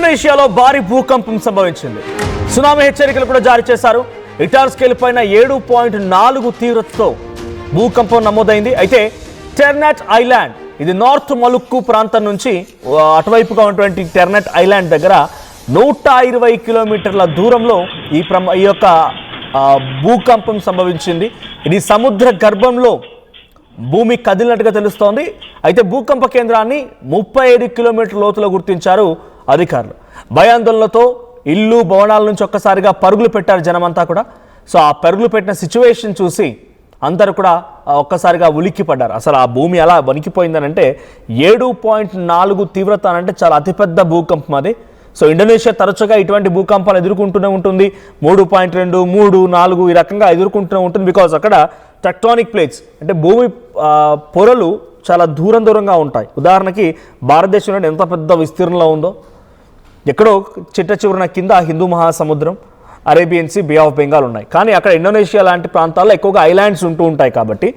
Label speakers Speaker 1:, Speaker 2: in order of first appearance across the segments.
Speaker 1: ఇండోనేషియాలో భారీ భూకంపం సంభవించింది. సునామీ హెచ్చరికలు కూడా జారీ చేశారు. రిక్టర్ స్కేల్ పైన 7.4 తీవ్రతతో భూకంపం నమోదైంది. అయితే టెర్నెట్ ఐలాండ్, ఇది నార్త్ మలుక్కు ప్రాంతం నుంచి అటువైపుగా ఉన్నటువంటి టెర్నెట్ ఐలాండ్ దగ్గర 120 కిలోమీటర్ల దూరంలో ఈ యొక్క భూకంపం సంభవించింది. ఇది సముద్ర గర్భంలో భూమి కదిలినట్టుగా తెలుస్తోంది. అయితే భూకంప కేంద్రాన్ని 35 కిలోమీటర్ల లోతులో గుర్తించారు అధికారులు. భయాందోళనలతో ఇల్లు భవనాల నుంచి ఒక్కసారిగా పరుగులు పెట్టారు జనమంతా కూడా. సో ఆ పరుగులు పెట్టిన సిచ్యువేషన్ చూసి అందరూ కూడా ఒక్కసారిగా ఉలిక్కి పడ్డారు. అసలు ఆ భూమి ఎలా వణికిపోయిందని అంటే 7.4 తీవ్రత అంటే చాలా అతిపెద్ద భూకంపం అది. సో ఇండోనేషియా తరచుగా ఇటువంటి భూకంపాలు ఎదుర్కొంటూనే ఉంటుంది. 3.2, 3, 4 ఈ రకంగా ఎదుర్కొంటూనే ఉంటుంది. బికాజ్ అక్కడ టెక్టానిక్ ప్లేట్స్ అంటే భూమి పొరలు చాలా దూరంగా ఉంటాయి. ఉదాహరణకి భారతదేశంలో ఎంత పెద్ద విస్తీర్ణంలో ఉందో, ఎక్కడో చిట్ట చివరన కింద హిందూ మహాసముద్రం, Arabian sea, bay of Bengal ఉన్నాయి. కానీ అక్కడ ఇండోనేషియా లాంటి ప్రాంతాల్లో ఎక్కువగా ఐలాండ్స్ ఉంటూ ఉంటాయి. కాబట్టి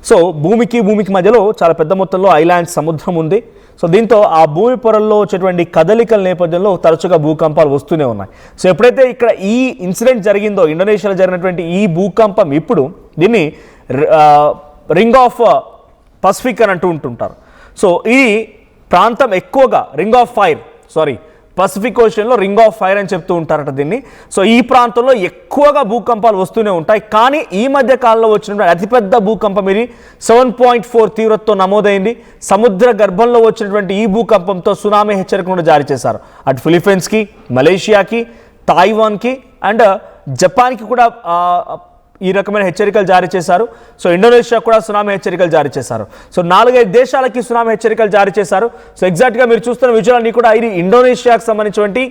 Speaker 1: సో భూమికి మధ్యలో చాలా పెద్ద మొత్తంలో ఐలాండ్స్, సముద్రం ఉంది. సో దీంతో ఆ భూమి పొరల్లో వచ్చేటువంటి కదలికల నేపథ్యంలో తరచుగా భూకంపాలు వస్తూనే ఉన్నాయి. సో ఎప్పుడైతే ఇక్కడ ఈ ఇన్సిడెంట్ జరిగిందో, ఇండోనేషియాలో జరిగినటువంటి ఈ భూకంపం, ఇప్పుడు దీన్ని రింగ్ ఆఫ్ పసిఫిక్ అని ఉంటుంటారు. సో ఈ ప్రాంతం ఎక్కువగా పసిఫిక్ ఓషన్లో రింగ్ ఆఫ్ ఫైర్ అని చెప్తూ ఉంటారట దీన్ని. సో ఈ ప్రాంతంలో ఎక్కువగా భూకంపాలు వస్తూనే ఉంటాయి. కానీ ఈ మధ్య కాలంలో వచ్చినటువంటి అతిపెద్ద భూకంపం ఇది 7.4 తీవ్రతతో నమోదైంది. సముద్ర గర్భంలో వచ్చినటువంటి ఈ భూకంపంతో సునామీ హెచ్చరిక కూడా జారీ చేశారు. అటు ఫిలిప్పీన్స్కి, మలేషియాకి, తాయివాన్కి అండ్ జపాన్కి కూడా ఈ రకమైన హెచ్చరికలు జారీ చేశారు. సో ఇండోనేషియా కూడా సునామీ హెచ్చరికలు జారీ చేశారు. సో 4-5 దేశాలకి సునామీ హెచ్చరికలు జారీ చేశారు. సో ఎగ్జాక్ట్గా మీరు చూస్తున్న విజువల్ అన్ని కూడా ఇది ఇండోనేషియాకి సంబంధించినటువంటి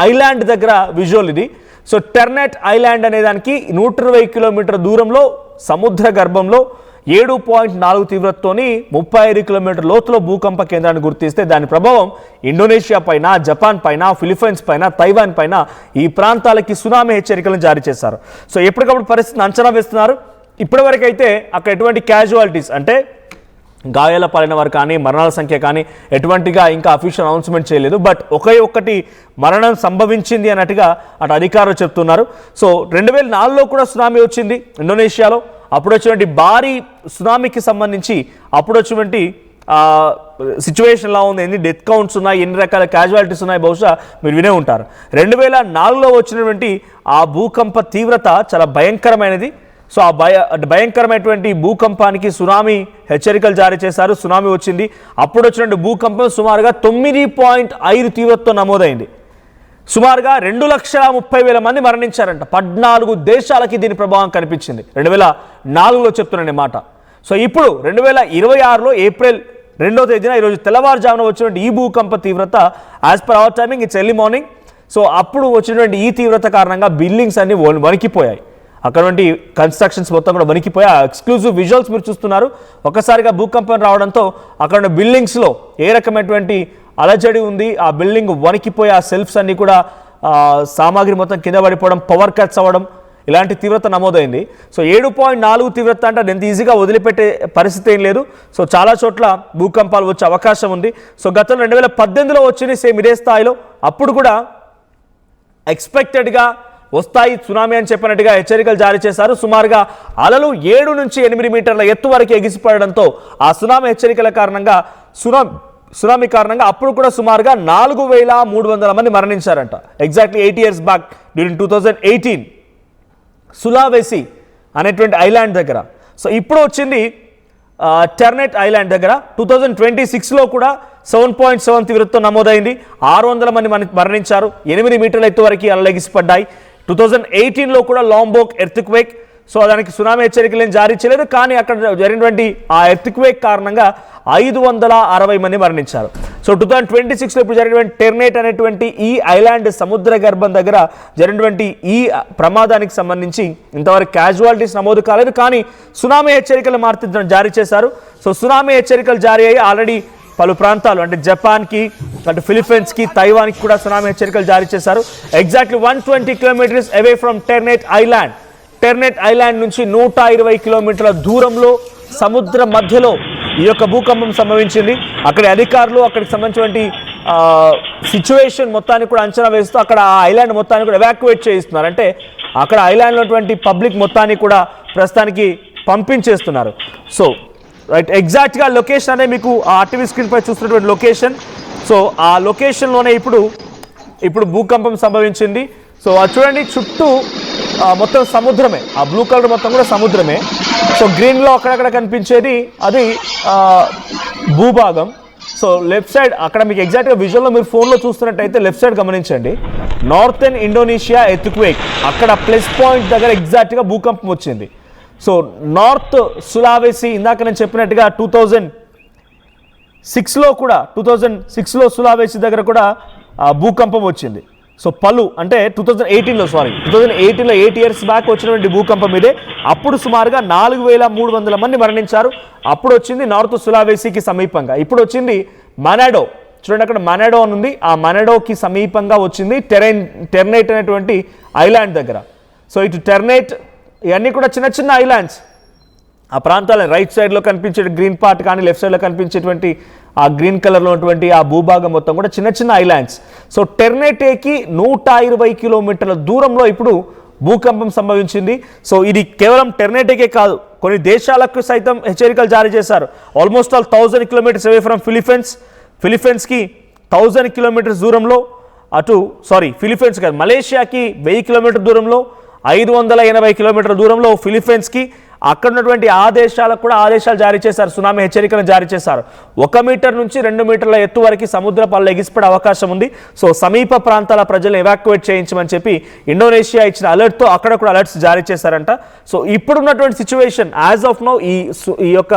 Speaker 1: ఐలాండ్ దగ్గర విజువల్ ఇది. సో టెర్నెట్ ఐలాండ్ అనే దానికి 120 కిలోమీటర్ దూరంలో సముద్ర గర్భంలో 7.4 తీవ్రతతోని 35 కిలోమీటర్ లోతులో భూకంప కేంద్రాన్ని గుర్తిస్తే దాని ప్రభావం ఇండోనేషియా పైన, జపాన్ పైన, ఫిలిప్పీన్స్ పైన, తైవాన్ పైన ఈ ప్రాంతాలకి సునామీ హెచ్చరికలను జారీ చేశారు. సో ఎప్పటికప్పుడు పరిస్థితిని అంచనా వేస్తున్నారు. ఇప్పటివరకు అయితే అక్కడ ఎటువంటి క్యాజువాలిటీస్ అంటే గాయాల పాలైన వారు కానీ, మరణాల సంఖ్య కానీ ఎటువంటిగా ఇంకా అఫీషియల్ అనౌన్స్మెంట్ చేయలేదు. బట్ ఒక్కటి మరణం సంభవించింది అన్నట్టుగా అటు అధికారులు చెప్తున్నారు. సో 2004లో కూడా సునామీ వచ్చింది ఇండోనేషియాలో. అప్పుడు వచ్చినటువంటి భారీ సునామీకి సంబంధించి అప్పుడు వచ్చినటువంటి సిచ్యువేషన్ ఎలా ఉంది, ఎన్ని డెత్ కౌంట్స్ ఉన్నాయి, ఎన్ని రకాల క్యాజువాలిటీస్ ఉన్నాయి, బహుశా మీరు వినే ఉంటారు. 2004లో వచ్చినటువంటి ఆ భూకంప తీవ్రత చాలా భయంకరమైనది. సో ఆ భయంకరమైనటువంటి భూకంపానికి సునామీ హెచ్చరికలు జారీ చేశారు. సునామీ వచ్చింది. అప్పుడు వచ్చినటువంటి భూకంపం సుమారుగా 9.5 తీవ్రతతో నమోదైంది. సుమారుగా 2,30,000 మంది మరణించారంట. 14 దేశాలకి దీని ప్రభావం కనిపించింది 2004లో చెప్తున్నాను మాట. సో ఇప్పుడు 2026లో ఏప్రిల్ 2వ తేదీన ఈరోజు తెల్లవారుజామున వచ్చినటువంటి ఈ భూకంప తీవ్రత as per our timing it's early morning. So అప్పుడు వచ్చినటువంటి ఈ తీవ్రత కారణంగా బిల్డింగ్స్ అన్ని వణికిపోయాయి. అక్కడ కన్స్ట్రక్షన్స్ మొత్తం కూడా వణికిపోయి ఆ ఎక్స్క్లూజివ్ విజువల్స్ మీరు చూస్తున్నారు. ఒక్కసారిగా భూకంపం రావడంతో అక్కడ ఉన్న బిల్డింగ్స్లో ఏ రకమైనటువంటి అలజడి ఉంది, ఆ బిల్డింగ్ వణికిపోయి ఆ సెల్ఫ్స్ అన్ని కూడా సామాగ్రి మొత్తం కింద పడిపోవడం, పవర్ కట్స్ అవ్వడం, ఇలాంటి తీవ్రత నమోదైంది. సో 7.4 తీవ్రత అంటే అది ఎంత ఈజీగా వదిలిపెట్టే పరిస్థితి ఏం లేదు. సో చాలా చోట్ల భూకంపాలు వచ్చే అవకాశం ఉంది. సో గతంలో 2018లో వచ్చింది సేమ్ ఇదే స్థాయిలో. అప్పుడు కూడా ఎక్స్పెక్టెడ్గా వస్తాయి సునామీ అని చెప్పినట్టుగా హెచ్చరికలు జారీ చేశారు. సుమారుగా అలలు 7 నుంచి 8 మీటర్ల ఎత్తు వరకు ఎగిసిపడడంతో ఆ సునామీ హెచ్చరికల కారణంగా సునామీ కారణంగా అప్పుడు కూడా సుమారుగా 4,300 మంది మరణించారంట. ఎగ్జాక్ట్లీ 8 years బ్యాక్ డ్యూరింగ్ 2018 సులావెసి అనేటువంటి ఐలాండ్ దగ్గర. సో ఇప్పుడు వచ్చింది టెర్నెట్ ఐలాండ్ దగ్గర. 2026లో కూడా 7.7 తీవ్రతతో నమోదైంది. 600 మంది మరణించారు. 8 మీటర్ల ఎత్తు వరకు అలలెగిసిపడ్డాయి. 2018లో కూడా లాంబోక్ ఎర్త్క్వేక్. సో దానికి సునామీ హెచ్చరికలు ఏం జారీ చేయలేదు. కానీ అక్కడ జరిగినటువంటి ఆ ఎర్త్క్వేక్ కారణంగా 560 మంది మరణించారు. సో 2026లో ఇప్పుడు జరిగినటువంటి టెర్నెట్ అనేటువంటి ఈ ఐలాండ్ సముద్ర గర్భం దగ్గర జరిగినటువంటి ఈ ప్రమాదానికి సంబంధించి ఇంతవరకు క్యాజువాలిటీస్ నమోదు కాలేదు. కానీ సునామీ హెచ్చరికలు జారీ చేశారు. సో సునామీ హెచ్చరికలు జారీ అయ్యి ఆల్రెడీ పలు ప్రాంతాలు అంటే జపాన్కి, అటు ఫిలిప్పీన్స్కి, తైవాన్కి కూడా సునామీ హెచ్చరికలు జారీ చేశారు. Exactly 120 kilometres away from Ternate island. Ternate island నుంచి 120 కిలోమీటర్ల దూరంలో సముద్ర మధ్యలో ఈ యొక్క భూకంపం సంభవించింది. అక్కడి అధికారులు, అక్కడికి సంబంధించినటువంటి సిచ్యువేషన్ మొత్తాన్ని కూడా అంచనా వేస్తూ అక్కడ ఆ ఐలాండ్ మొత్తాన్ని కూడా ఎవాక్యువేట్ చేయిస్తున్నారు. అంటే అక్కడ ఐలాండ్లో ఉన్నటువంటి పబ్లిక్ మొత్తాన్ని కూడా ప్రస్తుతానికి పంపించేస్తున్నారు. సో రైట్, ఎగ్జాక్ట్గా లొకేషన్ అనేది మీకు ఆ ఆర్టీవీ స్క్రీన్పై చూస్తున్నటువంటి లొకేషన్. సో ఆ లొకేషన్లోనే ఇప్పుడు భూకంపం సంభవించింది. సో అది చూడండి, చుట్టూ మొత్తం సముద్రమే, ఆ బ్లూ కలర్ మొత్తం కూడా సముద్రమే. సో గ్రీన్లో అక్కడక్కడ కనిపించేది అది భూభాగం. సో లెఫ్ట్ సైడ్ అక్కడ మీకు ఎగ్జాక్ట్గా విజువల్లో మీరు ఫోన్లో చూస్తున్నట్టయితే లెఫ్ట్ సైడ్ గమనించండి, నార్థన్ ఇండోనేషియా ఎర్త్క్వేక్, అక్కడ ప్లస్ పాయింట్ దగ్గర ఎగ్జాక్ట్గా భూకంపం వచ్చింది. సో నార్త్ సులావేసి, ఇందాక నేను చెప్పినట్టుగా 2006లో సులావేసి దగ్గర కూడా భూకంపం వచ్చింది. సో పలు అంటే 2018లో 8 ఇయర్స్ బ్యాక్ వచ్చినటువంటి భూకంపం ఇదే. అప్పుడు సుమారుగా 4300 మంది మరణించారు. అప్పుడు వచ్చింది నార్త్ సులావేసికి సమీపంగా. ఇప్పుడు వచ్చింది మనాడో, చూడండి అక్కడ మనాడో అని ఉంది, ఆ మనాడోకి సమీపంగా వచ్చింది టెర్నైట్ అనేటువంటి ఐలాండ్ దగ్గర. సో ఇటు టెర్నైట్ ఇవన్నీ కూడా చిన్న చిన్న ఐలాండ్స్. ఆ ప్రాంతాల రైట్ సైడ్లో కనిపించే గ్రీన్ పార్ట్ కానీ లెఫ్ట్ సైడ్లో కనిపించేటువంటి ఆ గ్రీన్ కలర్లో ఉన్నటువంటి ఆ భూభాగం మొత్తం కూడా చిన్న చిన్న ఐలాండ్స్. సో టెర్నైటేకి 120 కిలోమీటర్ల దూరంలో ఇప్పుడు భూకంపం సంభవించింది. సో ఇది కేవలం టెర్నైటేకే కాదు, కొన్ని దేశాలకు సైతం హెచ్చరికలు జారీ చేశారు. Almost all 1000 kilometres away from ఫిలిప్పీన్స్కి 1000 కిలోమీటర్స్ దూరంలో, ఫిలిప్పీన్స్ కాదు, మలేషియాకి 1000 కిలోమీటర్ దూరంలో, 580 కిలోమీటర్ల దూరంలో ఫిలిప్పీన్స్కి, అక్కడ ఉన్నటువంటి ఆ దేశాలకు కూడా ఆదేశాలు జారీ చేశారు, సునామీ హెచ్చరికలను జారీ చేశారు. 1 మీటర్ నుంచి 2 మీటర్ల ఎత్తు వరకు సముద్ర పళ్ళు ఎగిసిపడే అవకాశం ఉంది. సో సమీప ప్రాంతాల ప్రజలను ఎవాక్యువేట్ చేయించమని చెప్పి ఇండోనేషియా ఇచ్చిన అలర్ట్తో అక్కడ కూడా అలర్ట్స్ జారీ చేశారంట. సో ఇప్పుడున్నటువంటి సిచ్యువేషన్ యాజ్ ఆఫ్ నౌ ఈ యొక్క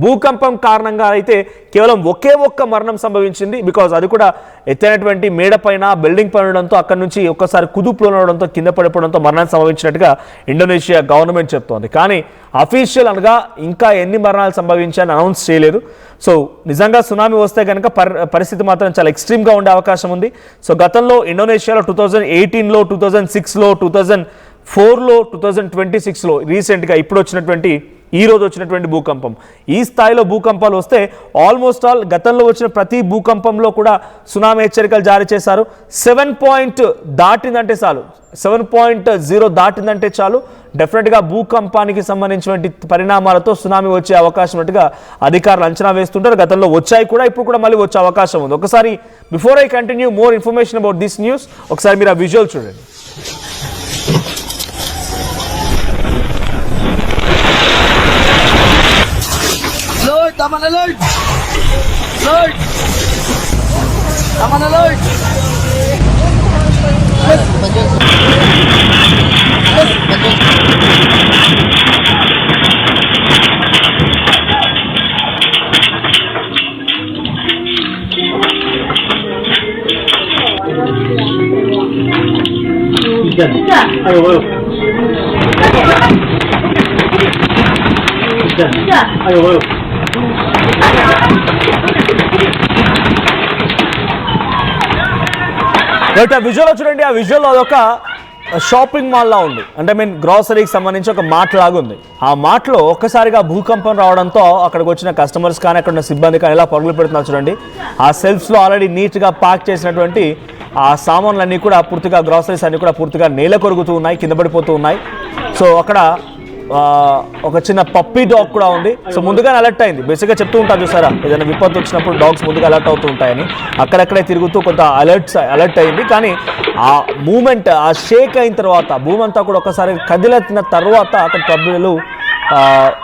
Speaker 1: భూకంపం కారణంగా అయితే కేవలం ఒక్క మరణం సంభవించింది. బికాజ్ అది కూడా ఎత్తైనటువంటి మేడ పైన బిల్డింగ్ పడడంతో అక్కడి నుంచి ఒక్కసారి కుదుపులో ఉండడంతో కింద పడిపోవడంతో మరణం సంభవించినట్టుగా ఇండోనేషియా గవర్నమెంట్ చెప్తోంది. కానీ అఫీషియల్ అనగా ఇంకా ఎన్ని మరణాలు సంభవించాయని అనౌన్స్ చేయలేదు. సో నిజంగా సునామీ వస్తే కనుక పరిస్థితి మాత్రం చాలా ఎక్స్ట్రీమ్గా ఉండే అవకాశం ఉంది. సో గతంలో ఇండోనేషియాలో 2018లో, 2006లో, 2004లో, 2026లో రీసెంట్గా ఇప్పుడు వచ్చినటువంటి ఈ రోజు వచ్చినటువంటి భూకంపం, ఈ స్థాయిలో భూకంపాలు వస్తే ఆల్మోస్ట్ ఆల్ గతంలో వచ్చిన ప్రతి భూకంపంలో కూడా సునామీ హెచ్చరికలు జారీ చేశారు. 7 దాటిందంటే చాలు, 7.0 దాటిందంటే చాలు డెఫినెట్గా భూకంపానికి సంబంధించినటువంటి పరిణామాలతో సునామీ వచ్చే అవకాశం ఉన్నట్టుగా అధికారులు అంచనా వేస్తుంటారు. గతంలో వచ్చాయి కూడా, ఇప్పుడు కూడా మళ్ళీ వచ్చే అవకాశం ఉంది. ఒకసారి before I continue more information about this news, ఒకసారి మీరు ఆ విజువల్ చూడండి.
Speaker 2: I'm on alert! Alert! I'm on alert!
Speaker 3: Ayo, ayo.
Speaker 1: Right, ఆ విజువల్లో చూడండి. ఆ విజువల్లో అదొక షాపింగ్ మాల్లా ఉంది, అంటే గ్రాసరీకి సంబంధించి ఒక మార్ట్ లాగా ఉంది. ఆ మార్ట్లో ఒక్కసారిగా భూకంపం రావడంతో అక్కడికి వచ్చిన కస్టమర్స్ కానీ అక్కడ ఉన్న సిబ్బంది కానీ ఎలా పరుగులు పెడుతున్నారు చూడండి. ఆ సెల్ఫ్స్లో ఆల్రెడీ నీట్గా ప్యాక్ చేసినటువంటి ఆ సామాన్లన్నీ కూడా పూర్తిగా, గ్రాసరీస్ అన్నీ కూడా పూర్తిగా నేల కొరుగుతూ ఉన్నాయి, కింద పడిపోతూ ఉన్నాయి. సో అక్కడ ఒక చిన్న పప్పీ డాగ్ కూడా ఉంది. సో ముందుగానే అలర్ట్ అయింది. బేసిక్గా చెప్తూ ఉంటారు చూసారా, ఏదైనా విపత్తు వచ్చినప్పుడు డాగ్స్ ముందుగా అలర్ట్ అవుతూ ఉంటాయని. అక్కడక్కడే తిరుగుతూ కొంత అలర్ట్ అయింది. కానీ ఆ మూమెంట్, ఆ షేక్ అయిన తర్వాత, భూమి అంతా కూడా ఒకసారి కదిలిన తర్వాత అక్కడ ప్రజలు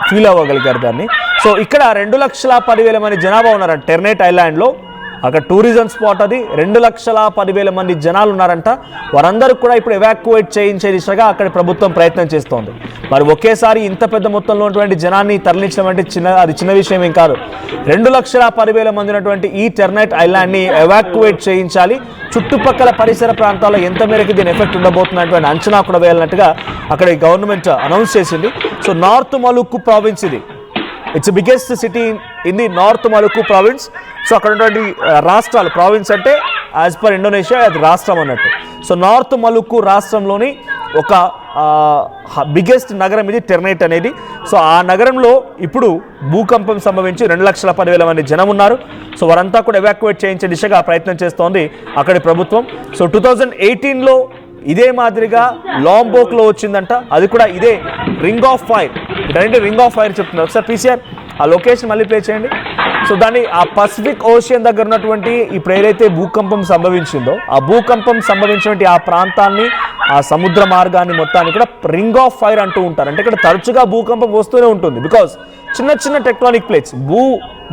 Speaker 1: ఫీల్ అవ్వగలిగారు దాన్ని. సో ఇక్కడ 2,10,000 మంది జనాభా ఉన్నారంట టెర్నైట్ ఐలాండ్లో. అక్కడ టూరిజం స్పాట్ అది. 2,10,000 మంది జనాలు ఉన్నారంట. వారందరూ కూడా ఇప్పుడు ఎవాక్యువేట్ చేయించే దిశగా అక్కడ ప్రభుత్వం ప్రయత్నం చేస్తోంది. మరి ఒకేసారి ఇంత పెద్ద మొత్తంలో ఉన్నటువంటి జనాన్ని తరలించడం అంటే చిన్న విషయం ఏం కాదు. 2,10,000 మంది ఉన్నటువంటి ఈ టెర్నైట్ ఐలాండ్ని ఎవాక్యువేట్ చేయించాలి. చుట్టుపక్కల పరిసర ప్రాంతాల్లో ఎంత మేరకు దీని ఎఫెక్ట్ ఉండబోతున్నటువంటి అంచనా కూడా వేయాలన్నట్టుగా అక్కడ గవర్నమెంట్ అనౌన్స్ చేసింది. సో నార్త్ మలుక్కు ప్రావిన్స్ ఇది. It's biggest city in the North Maluku province. So అక్కడ ఉన్నటువంటి రాష్ట్రాలు, ప్రావిన్స్ అంటే యాజ్ పర్ ఇండోనేషియా అది రాష్ట్రం అన్నట్టు. సో నార్త్ మలుక్కు రాష్ట్రంలోని ఒక బిగ్గెస్ట్ నగరం ఇది టెర్నైట్ అనేది. సో ఆ నగరంలో ఇప్పుడు భూకంపం సంభవించి 2,10,000 మంది జనం ఉన్నారు. సో వారంతా కూడా ఎవాక్యువేట్ చేయించే దిశగా ప్రయత్నం చేస్తోంది అక్కడి ప్రభుత్వం. సో 2018లో ఇదే మాదిరిగా లాంబోక్లో వచ్చిందంట, అది కూడా ఇదే రింగ్ ఆఫ్ ఫైర్. ఇదంటే రింగ్ ఆఫ్ ఫైర్ చెప్తున్నారు. ఒకసారి పీసీఆర్ ఆ లొకేషన్ మళ్ళీ ప్లే చేయండి. సో దాన్ని ఆ పసిఫిక్ ఓషియన్ దగ్గర ఉన్నటువంటి ఇప్పుడు ఏదైతే భూకంపం సంభవించిందో ఆ భూకంపం సంభవించినటువంటి ఆ ప్రాంతాన్ని, ఆ సముద్ర మార్గాన్ని మొత్తాన్ని కూడా రింగ్ ఆఫ్ ఫైర్ అంటూ ఉంటారు. అంటే ఇక్కడ తరచుగా భూకంపం వస్తూనే ఉంటుంది. బికాజ్ చిన్న చిన్న టెక్టానిక్ ప్లేట్స్,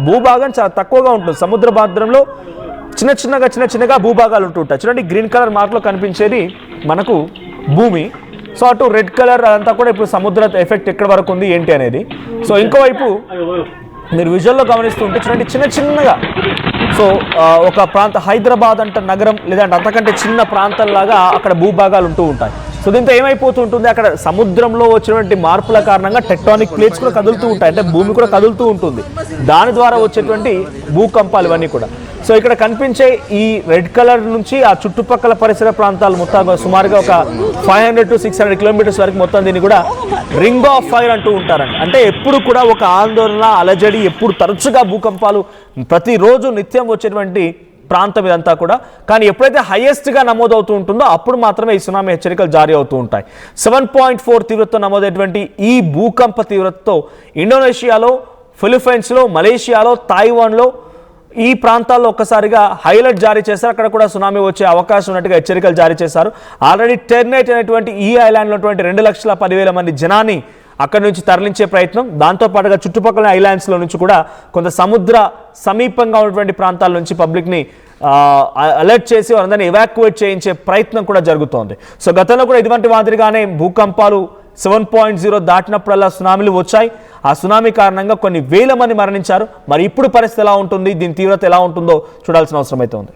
Speaker 1: భూభాగం చాలా తక్కువగా ఉంటుంది. సముద్ర భాద్రంలో చిన్న చిన్నగా భూభాగాలు ఉంటూ ఉంటాయి. చూడండి గ్రీన్ కలర్ మార్క్లో కనిపించేది మనకు భూమి. సో అటు రెడ్ కలర్ అదంతా కూడా ఇప్పుడు సముద్ర ఎఫెక్ట్ ఎక్కడి వరకు ఉంది ఏంటి అనేది. సో ఇంకోవైపు మీరు విజువల్లో గమనిస్తూ ఉంటే చూడండి చిన్నగా సో ఒక ప్రాంత హైదరాబాద్ అంట నగరం లేదంటే అంతకంటే చిన్న ప్రాంతంలాగా అక్కడ భూభాగాలు ఉంటూ ఉంటాయి. సో దీంతో ఏమైపోతూ ఉంటుంది, అక్కడ సముద్రంలో వచ్చినటువంటి మార్పుల కారణంగా టెక్టానిక్ ప్లేట్స్ కూడా కదులుతూ ఉంటాయి. అంటే భూమి కూడా కదులుతూ ఉంటుంది. దాని ద్వారా వచ్చేటువంటి భూకంపాలు ఇవన్నీ కూడా. సో ఇక్కడ కనిపించే ఈ రెడ్ కలర్ నుంచి ఆ చుట్టుపక్కల పరిసర ప్రాంతాలు మొత్తం సుమారుగా ఒక 500 to 600 కిలోమీటర్స్ వరకు మొత్తం దీన్ని కూడా రింగ్ ఆఫ్ ఫైర్ అంటూ ఉంటారండి. అంటే ఎప్పుడు కూడా ఒక ఆందోళన, అలజడి, ఎప్పుడు తరచుగా భూకంపాలు ప్రతిరోజు నిత్యం వచ్చేటువంటి ప్రాంతం ఇదంతా కూడా. కానీ ఎప్పుడైతే హైయెస్ట్గా నమోదవుతూ ఉంటుందో అప్పుడు మాత్రమే ఈ సునామీ హెచ్చరికలు జారీ అవుతూ ఉంటాయి. 7.4 తీవ్రతతో నమోదైనటువంటి ఈ భూకంప తీవ్రతతో ఇండోనేషియాలో, ఫిలిప్పైన్స్లో, మలేషియాలో, తాయివాన్లో ఈ ప్రాంతాల్లో ఒక్కసారిగా హైలైట్ జారీ చేశారు. అక్కడ కూడా సునామీ వచ్చే అవకాశం ఉన్నట్టుగా హెచ్చరికలు జారీ చేశారు. ఆల్రెడీ టెర్నైట్ అనేటువంటి ఈ ఐలాండ్లో ఉన్నటువంటి 2,10,000 మంది జనాన్ని అక్కడి నుంచి తరలించే ప్రయత్నం, దాంతోపాటుగా చుట్టుపక్కల ఐలాండ్స్లో నుంచి కూడా కొంత సముద్ర సమీపంగా ఉన్నటువంటి ప్రాంతాల నుంచి పబ్లిక్ని అలర్ట్ చేసి వారందరినీ ఎవాక్యువేట్ చేయించే ప్రయత్నం కూడా జరుగుతోంది. సో గతంలో కూడా ఇటువంటి మాదిరిగానే భూకంపాలు 7.0 దాటినప్పుడల్లా సునామీలు వచ్చాయి. ఆ సునామీ కారణంగా కొన్ని వేల మంది మరణించారు. మరి ఇప్పుడు పరిస్థితి ఎలా ఉంటుంది, దీని తీవ్రత ఎలా ఉంటుందో చూడాల్సిన అవసరం అయితే ఉంది.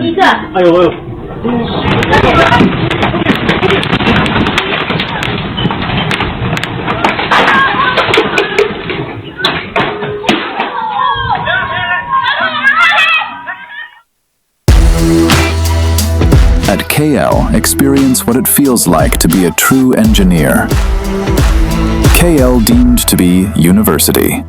Speaker 3: Bisa. Ayo.
Speaker 4: At KL, experience what it feels like to be a true engineer. KL deemed to be university.